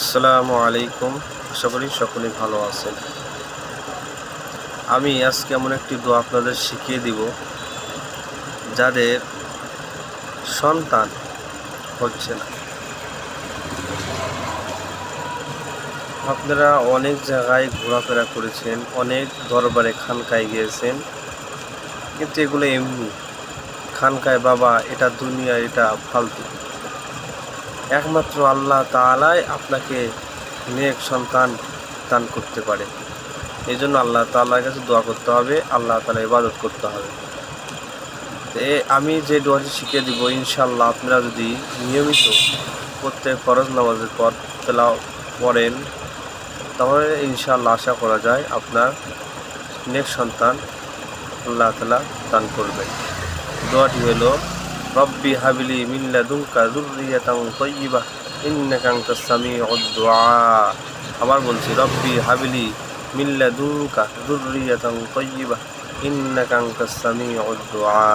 আসসালামু আলাইকুম। আশা করি সকলেই ভালো আছেন। আমি আজকে এমন একটি দোয়া আপনাদের শিখিয়ে দিব, যাদের সন্তান হচ্ছে না। আপনারা অনেক জায়গায় ঘোরাফেরা করেছেন, অনেক দরবারে খানকায় গিয়েছেন, কিন্তু এগুলো এমনি খানকায় বাবা, এটা দুনিয়া, এটা ফালতু। একমাত্র আল্লাহ তাআলাই আপনাকে নেক সন্তান দান করতে পারে। এই জন্য আল্লাহ তাআলার কাছে দোয়া করতে হবে, আল্লাহ তাআলার ইবাদত করতে হবে। আমি যে দোয়াটি শিখিয়ে দিব, ইনশাআল্লাহ আপনারা যদি নিয়মিত প্রত্যেক ফরজ নামাজের পর তেলাওয়াত পড়েন, তাহলে ইনশাআল্লাহ আশা করা যায় আপনার নেক সন্তান আল্লাহ তাআলা দান করবেন। দোয়াটি হলো, রব্বি হাবলি মিন লাদুনকা যুররিয়াতান তাইয়্যিবাহ ইন্নাকা আনতাস সামিউদ দুআ। আবার বলছি, রব্বি হাবলি মিন লাদুনকা যুররিয়াতান তাইয়্যিবাহ ইন্নাকা আনতাস সামিউদ দুআ।